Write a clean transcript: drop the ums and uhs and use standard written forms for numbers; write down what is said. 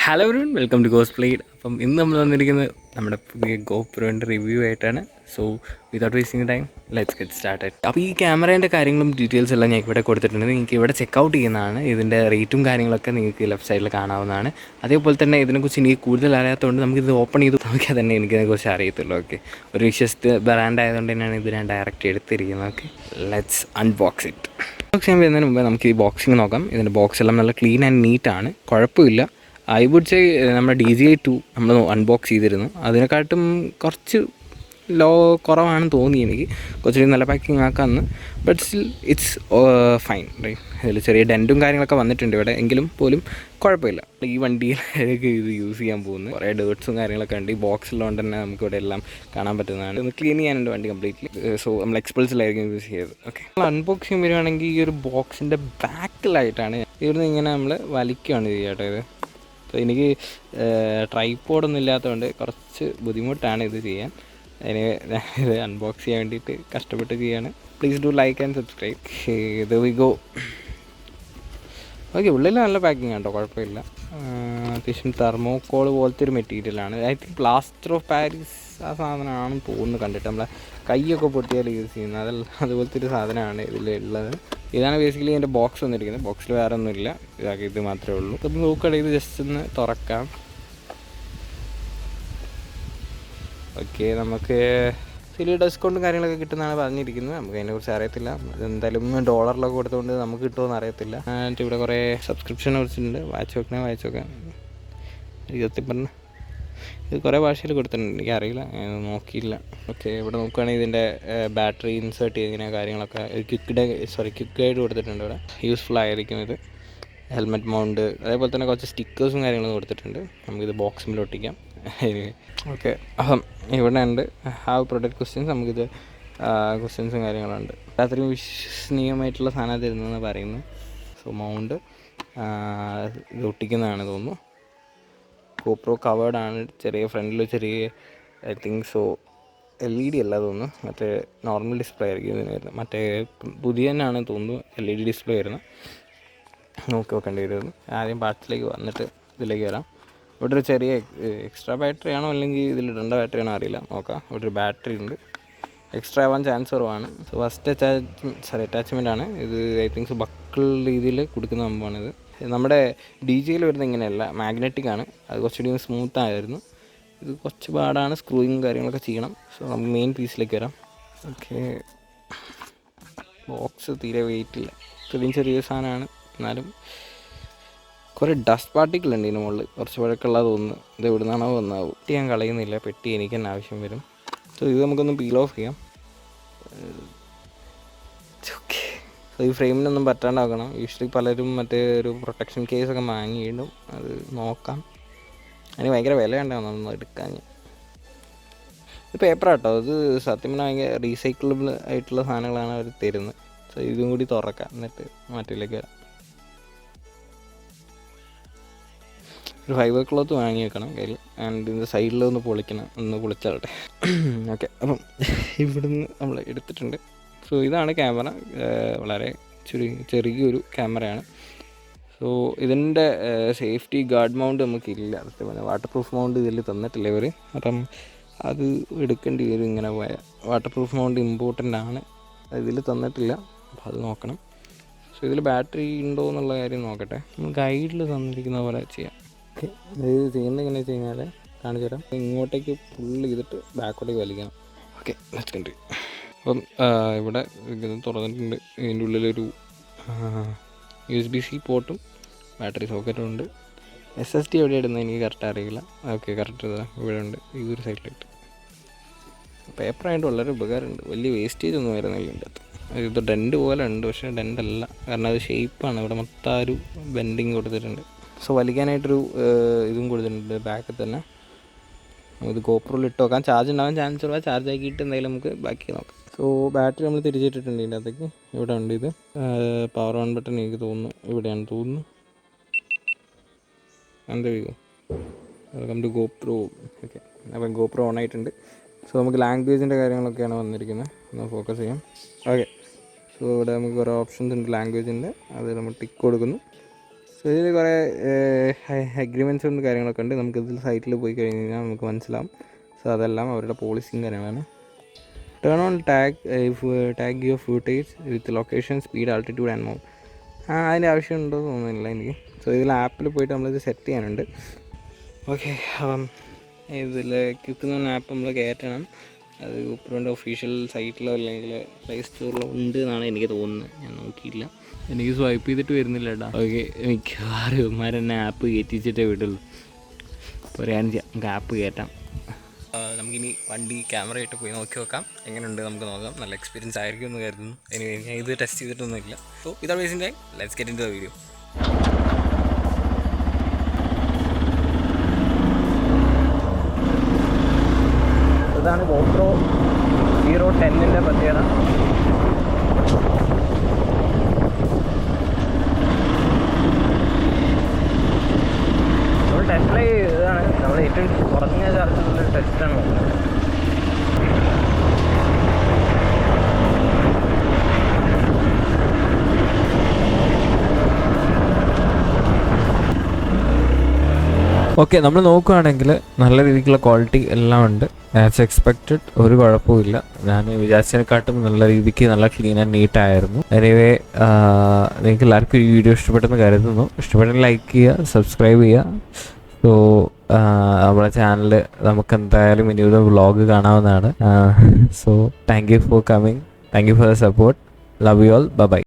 Hello everyone, welcome to ഗോസ്പ്ലേഡ്. അപ്പം ഇന്ന് നമ്മൾ വന്നിരിക്കുന്നത് നമ്മുടെ പുതിയ ഗോപ്രോൻ്റെ റിവ്യൂ ആയിട്ടാണ്. So without wasting time let's get started. അപ്പോൾ ഈ ക്യാമറേൻ്റെ കാര്യങ്ങളും ഡീറ്റെയിൽസ് എല്ലാം ഞാൻ ഇവിടെ കൊടുത്തിട്ടുണ്ട്. നിങ്ങൾക്ക് ഇവിടെ ചെക്കൗട്ട് ചെയ്യുന്നതാണ്. ഇതിൻ്റെ റേറ്റും കാര്യങ്ങളൊക്കെ നിങ്ങൾക്ക് ലെഫ്റ്റ് സൈഡിൽ കാണാവുന്നതാണ്. അതേപോലെ തന്നെ ഇതിനെക്കുറിച്ച് എനിക്ക് കൂടുതൽ അറിയാത്തതുകൊണ്ട് നമുക്കിത് ഓപ്പൺ ചെയ്ത് നോക്കിയാൽ തന്നെ എനിക്കിതിനെക്കുറിച്ച് അറിയത്തുള്ളൂ. ഓക്കെ, ഒരു വിശ്വസ്ത ബ്രാൻഡ് ആയതുകൊണ്ട് തന്നെയാണ് ഇത് ഞാൻ ഡയറക്റ്റ് എടുത്തിരിക്കുന്നത്. Okay, let's unbox it. Box ചെയ്യാൻ വരുന്നതിന് മുമ്പ് നമുക്ക് ഈ ബോക്സിങ് നോക്കാം. ഇതിൻ്റെ ബോക്സ് എല്ലാം നല്ല ക്ലീൻ ആൻഡ് നീറ്റാണ്, കുഴപ്പമില്ല. ഐ വുഡ് സേ നമ്മുടെ DJI-2 നമ്മൾ അൺബോക്സ് ചെയ്തിരുന്നു, അതിനെക്കാട്ടും കുറച്ച് കുറവാണെന്ന് തോന്നി എനിക്ക്. കുറച്ചുകൂടി നല്ല പാക്കിംഗ് ആക്കാമെന്ന്. But still it's fine right. ഇതിൽ ചെറിയ ഡെൻറ്റും കാര്യങ്ങളൊക്കെ വന്നിട്ടുണ്ട് ഇവിടെ, എങ്കിലും പോലും കുഴപ്പമില്ല. ഈ വണ്ടിയിലേക്ക് ഇത് യൂസ് ചെയ്യാൻ പോകുന്നത് കുറേ ഡേർട്ട്സും കാര്യങ്ങളൊക്കെ ഉണ്ട്. ഈ ബോക്സിലുകൊണ്ട് തന്നെ നമുക്ക് ഇവിടെ എല്ലാം കാണാൻ പറ്റുന്നതാണ്. ഒന്ന് ക്ലീൻ ചെയ്യാനുണ്ട് വണ്ടി കംപ്ലീറ്റ്ലി. സോ നമ്മൾ എക്സ്പൾസിലായിരിക്കും യൂസ് ചെയ്തത്. ഓക്കെ, നമ്മൾ അൺബോക്സിങ് വരുവാണെങ്കിൽ ഈ ഒരു ബോക്സിൻ്റെ ബാക്കിലായിട്ടാണ് ഇവിടുന്ന് ഇങ്ങനെ നമ്മൾ വലിക്കുകയാണ് ചെയ്യാട്ടോ. ഇത് എനിക്ക് ട്രൈപോഡൊന്നും ഇല്ലാത്തതുകൊണ്ട് കുറച്ച് ബുദ്ധിമുട്ടാണ് ഇത് ചെയ്യാൻ. അതിന് ഇത് അൺബോക്സ് ചെയ്യാൻ വേണ്ടിയിട്ട് കഷ്ടപ്പെട്ട് ചെയ്യാണ്. Please do like and subscribe. ഇത് വി ഗോ. ഓക്കെ, ഉള്ളിൽ നല്ല പാക്കിംഗ് ആണ് കേട്ടോ, കുഴപ്പമില്ല. അത്യാവശ്യം തെർമോക്കോൾ പോലത്തെ ഒരു മെറ്റീരിയലാണ്. I think plaster of Paris ആ സാധനമാണെന്ന് തോന്നുന്നു കണ്ടിട്ട്. നമ്മളെ കൈയൊക്കെ പൊട്ടിയാൽ യൂസ് ചെയ്യുന്നത് അതുപോലത്തെ ഒരു സാധനമാണ് ഇതിലുള്ളത്. ഇതാണ് ബേസിക്കലി എൻ്റെ ബോക്സ് വന്നിരിക്കുന്നത്. ബോക്സിൽ വേറെ ഒന്നുമില്ല, ഇത് മാത്രമേ ഉള്ളൂ. അപ്പം നോക്കുകയാണെങ്കിൽ ഇത് ജസ്റ്റ് ഒന്ന് തുറക്കാം. ഓക്കെ, നമുക്ക് വലിയ ഡിസ്കൗണ്ടും കാര്യങ്ങളൊക്കെ കിട്ടുന്നതാണ് പറഞ്ഞിരിക്കുന്നത്. നമുക്ക് അതിനെക്കുറിച്ച് അറിയത്തില്ല. എന്തായാലും ഡോളറിലൊക്കെ കൊടുത്തുകൊണ്ട് നമുക്ക് കിട്ടുമെന്ന് അറിയത്തില്ല. എന്നിട്ട് ഇവിടെ കുറേ സബ്സ്ക്രിപ്ഷനെ കുറിച്ചിട്ടുണ്ട്. വായിച്ച് നോക്കാം. സത്യം പറഞ്ഞ ഇത് കുറേ ഭാഷയിൽ കൊടുത്തിട്ടുണ്ട്, എനിക്കറിയില്ല, നോക്കിയില്ല. ഓക്കെ, ഇവിടെ നോക്കുകയാണെങ്കിൽ ഇതിൻ്റെ ബാറ്ററി ഇൻസേർട്ട് ചെയ്യുന്ന കാര്യങ്ങളൊക്കെ ക്വിക്ക് ഗൈഡ് കൊടുത്തിട്ടുണ്ട്. ഇവിടെ യൂസ്ഫുൾ ആയിരിക്കും ഇത്. ഹെൽമെറ്റ് മൗണ്ട്, അതേപോലെ തന്നെ കുറച്ച് സ്റ്റിക്കേഴ്സും കാര്യങ്ങളും കൊടുത്തിട്ടുണ്ട്. നമുക്കിത് ബോക്സിൽ ഒട്ടിക്കാം. ഓക്കെ, അപ്പം ഇവിടെ ഉണ്ട് ഹാവ് പ്രൊഡക്റ്റ് ക്വസ്റ്റ്യൻസ്. നമുക്കിത് ക്വസ്റ്റ്യൻസും കാര്യങ്ങളുണ്ട്. അത്രയും വിശ്വസനീയമായിട്ടുള്ള സാധനം തരുന്നതെന്ന് പറയുന്നു. സോ മൗണ്ട് ഇത് ഒട്ടിക്കുന്നതാണ് തോന്നുന്നു. GoPro കവേർഡാണ്. ചെറിയ ഫ്രണ്ടിൽ ചെറിയ ഐ തിങ്ക് സോ LED അല്ല തോന്നുന്നു, മറ്റേ നോർമൽ ഡിസ്പ്ലേ ആയിരിക്കും ഇതിന് വരുന്നത്. മറ്റേ പുതിയ തന്നെയാണ് തോന്നുന്നു LED ഡിസ്പ്ലേ വരുന്നത്. നോക്കേണ്ടി വരുന്നു. ആദ്യം പാർട്സിലേക്ക് വന്നിട്ട് ഇതിലേക്ക് വരാം. ഇവിടെ ഒരു ചെറിയ എക്സ്ട്രാ ബാറ്ററി ആണോ അല്ലെങ്കിൽ ഇതിലിടേണ്ട ബാറ്ററി ആണോ അറിയില്ല, നോക്കാം. ഇവിടെ ഒരു ബാറ്ററി ഉണ്ട്, എക്സ്ട്രാ ആവാൻ ചാൻസ് കുറവാണ്. സോ ഫസ്റ്റ് അറ്റാച്ച്മെൻ്റ് ആണ് ഇത്. ഐ തിങ്ക് സോ ബക്കിൾ രീതിയിൽ കൊടുക്കുന്ന സംഭവമാണിത്. നമ്മുടെ DJI-യിൽ വരുന്നത് ഇങ്ങനെയല്ല, മാഗ്നറ്റിക് ആണ്. അത് കുറച്ചുകൂടി സ്മൂത്ത് ആയിരുന്നു. ഇത് കുറച്ച് പാടാണ്, സ്ക്രൂയിങ് കാര്യങ്ങളൊക്കെ ചെയ്യണം. സോ നമുക്ക് മെയിൻ പീസിലേക്ക് വരാം. ഓക്കെ, ബോക്സ് തീരെ വെയിറ്റ് ഇല്ല, ഇത്രയും ചെറിയ സാധനമാണ്. എന്നാലും കുറേ ഡസ്റ്റ് പാർട്ടിക്കിൾ ഉണ്ട് ഇതിന് മുകളിൽ, കുറച്ച് പഴക്കമുള്ള തോന്നുന്നു. ഇത് എവിടെ നിന്നാണോ വന്നാവും. പെട്ടി ഞാൻ കളയുന്നില്ല, പെട്ടി എനിക്ക് തന്നെ ആവശ്യം വരും. സോ ഇത് നമുക്കൊന്ന് പീൽ ഓഫ് ചെയ്യാം. ഓക്കെ, സോ ഈ ഫ്രെയിമിനൊന്നും പറ്റാണ്ടാക്കണം. യൂഷ്വലി പലരും മറ്റേ ഒരു പ്രൊട്ടക്ഷൻ കേസൊക്കെ വാങ്ങിയിടും, അത് നോക്കാം. അതിന് ഭയങ്കര വിലയുണ്ടാവും നമ്മൾ എടുക്കാൻ. ഇത് പേപ്പറാട്ടോ, ഇത് സത്യം പറഞ്ഞാൽ ഭയങ്കര റീസൈക്കിളബിൾ ആയിട്ടുള്ള സാധനങ്ങളാണ് അവർ തരുന്നത്. സോ ഇതും കൂടി തുറക്കാം, എന്നിട്ട് മറ്റിലേക്ക് വരാം. ഒരു ഫൈബർ ക്ലോത്ത് വാങ്ങി വെക്കണം കയ്യിൽ. ആൻഡ് ഇതിൻ്റെ സൈഡിലൊന്ന് ഒന്ന് പൊളിച്ചാട്ടെ. ഓക്കെ, അപ്പം ഇവിടുന്ന് നമ്മൾ എടുത്തിട്ടുണ്ട്. സോ ഇതാണ് ക്യാമറ. വളരെ ചെറിയൊരു ക്യാമറയാണ്. സോ ഇതിൻ്റെ സേഫ്റ്റി ഗാർഡ് മൗണ്ട് നമുക്കില്ല. വാട്ടർ പ്രൂഫ് മൗണ്ട് ഇതിൽ തന്നിട്ടില്ല ഇവർ. അപ്പം അത് എടുക്കേണ്ടി വരും. ഇങ്ങനെ പോയ വാട്ടർ പ്രൂഫ് മൗണ്ട് ഇമ്പോർട്ടൻ്റ് ആണ്, ഇതിൽ തന്നിട്ടില്ല. അപ്പോൾ അത് നോക്കണം. സോ ഇതിൽ ബാറ്ററി ഉണ്ടോ എന്നുള്ള കാര്യം നോക്കട്ടെ. നമ്മൾ ഗൈഡിൽ തന്നിരിക്കുന്ന പോലെ ചെയ്യാം. ഓക്കെ, ഇത് ചെയ്യുന്നത് എങ്ങനെയാണെന്ന് വെച്ച് കഴിഞ്ഞാൽ കാണിച്ചു തരാം. ഇങ്ങോട്ടേക്ക് ഫുള്ള് ചെയ്തിട്ട് ബാക്കോട്ടേക്ക് വലിക്കണം. Okay, let's continue. അപ്പം ഇവിടെ ഇത് തുറന്നിട്ടുണ്ട്. ഇതിൻ്റെ ഉള്ളിലൊരു USB-C പോർട്ടും ബാറ്ററി സോക്കറ്റും ഉണ്ട്. SSD എവിടെ ഇടുന്നത് എനിക്ക് കറക്റ്റ് അറിയില്ല. ഓക്കെ, കറക്റ്റ് ഇവിടെ ഉണ്ട്, ഈ ഒരു സൈഡിലിട്ട്. പേപ്പറായിട്ട് വളരെ ഉപകാരമുണ്ട്. വലിയ വേസ്റ്റേജ് ഒന്നും വരുന്നില്ല ഇതിൻ്റെ അകത്ത്. ഇത് ഡെൻറ്റ് പോലെ ഉണ്ട്, പക്ഷേ ഡെൻ്റ് അല്ല, കാരണം അത് ഷേപ്പാണ്. ഇവിടെ മൊത്തം ഒരു ബെൻഡിങ് കൊടുത്തിട്ടുണ്ട്. സോ വലിക്കാനായിട്ടൊരു ഇതും കൊടുത്തിട്ടുണ്ട് ബാക്കിൽ തന്നെ. ഇത് GoProയിൽ ഇട്ട് നോക്കാം. ചാർജ് ഉണ്ടാകാൻ ചാൻസ് ഉള്ള ചാർജ് ആക്കിയിട്ട് എന്തായാലും നമുക്ക് ബാക്കി നോക്കാം. സോ ബാറ്ററി നമ്മൾ തിരിച്ചിട്ടിട്ടുണ്ട് ഇതിൻ്റെ അകത്തേക്ക്. ഇവിടെ ഉണ്ട് ഇത് പവർ ഓൺ ബട്ടൺ, എനിക്ക് തോന്നുന്നു ഇവിടെയാണ് തോന്നുന്നു. എന്താ വെൽക്കം ടു GoPro. ഓക്കെ, അപ്പം GoPro ഓൺ ആയിട്ടുണ്ട്. സോ നമുക്ക് ലാംഗ്വേജിൻ്റെ കാര്യങ്ങളൊക്കെയാണ് വന്നിരിക്കുന്നത്. ഒന്ന് ഫോക്കസ് ചെയ്യാം. ഓക്കെ, സോ ഇവിടെ നമുക്ക് കുറേ ഓപ്ഷൻസ് ഉണ്ട് ലാംഗ്വേജിൻ്റെ. അത് നമ്മൾ ടിക്ക് കൊടുക്കുന്നു. സോ ഇതിൽ കുറേ അഗ്രിമെൻറ്റ്സും കാര്യങ്ങളൊക്കെ ഉണ്ട്. നമുക്കിതിൽ സൈറ്റിൽ പോയി കഴിഞ്ഞ് കഴിഞ്ഞാൽ നമുക്ക് മനസ്സിലാവും. സോ അതെല്ലാം അവരുടെ പോളിസിയും കാര്യങ്ങളാണ്. Turn on tag your footage with location, speed, altitude and more. അതിൻ്റെ ആവശ്യമുണ്ടോ തോന്നുന്നില്ല എനിക്ക്. സോ ഇതിൽ ആപ്പിൽ പോയിട്ട് നമ്മളിത് സെറ്റ് ചെയ്യാനുണ്ട്. ഓക്കെ, അപ്പം ഇതിൽ കിട്ടുന്ന ആപ്പ് നമ്മൾ കയറ്റണം. അത് ഗോപ്രോൻ്റെ ഒഫീഷ്യൽ സൈറ്റിലോ അല്ലെങ്കിൽ പ്ലേ സ്റ്റോറിലോ ഉണ്ട് എന്നാണ് എനിക്ക് തോന്നുന്നത്. ഞാൻ നോക്കിയില്ല, എനിക്ക് സ്വൈപ്പ് ചെയ്തിട്ട് വരുന്നില്ല കേട്ടോ. ഓക്കെ, മിക്കവാറും ഇവന്മാരെന്നെ ആപ്പ് കയറ്റിച്ചിട്ടേ വിടുള്ളൂ. പറയാൻ നമുക്ക് ആപ്പ് കയറ്റാം. നമുക്കിനി വണ്ടി ക്യാമറ ആയിട്ട് പോയി നോക്കി നോക്കാം, എങ്ങനെയുണ്ട് നമുക്ക് നോക്കാം. നല്ല എക്സ്പീരിയൻസ് ആയിരിക്കും എന്ന് കരുതുന്നു. ഞാൻ ഇത് ടെസ്റ്റ് ചെയ്തിട്ടൊന്നുമില്ല. So without wasting time, let's get into the video. ഇതാണ് GoPro Hero 10ൻ്റെ പ്രത്യേകത. നമ്മൾ ടെസ്റ്റ് ഡ്രൈവ് ചെയ്തതാണ്. നമ്മൾ ഏറ്റവും കുറഞ്ഞ ചാർജിലുള്ള ടെസ്റ്റാണ് നോക്കുന്നത്. ഓക്കെ, നമ്മൾ നോക്കുകയാണെങ്കിൽ നല്ല രീതിക്കുള്ള ക്വാളിറ്റി എല്ലാം ഉണ്ട്. ആസ് എക്സ്പെക്റ്റഡ്, ഒരു കുഴപ്പമില്ല. ഞാൻ വിചാരിച്ചതിനെക്കാട്ടും നല്ല രീതിക്ക് നല്ല ക്ലീൻ ആൻഡ് നീറ്റ് ആയിരുന്നു. എനിവേ, നിങ്ങൾക്ക് എല്ലാവർക്കും ഈ വീഡിയോ ഇഷ്ടപ്പെട്ടെന്ന് കരുതുന്നു. ഇഷ്ടപ്പെട്ടെങ്കിൽ ലൈക്ക് ചെയ്യുക, സബ്സ്ക്രൈബ് ചെയ്യുക. സോ നമ്മുടെ ചാനൽ നമുക്ക് എന്തായാലും ഇനിയൊരു വ്ളോഗ് കാണാവുന്നതാണ്. So thank you for coming, thank you for the support, love you all, bye bye.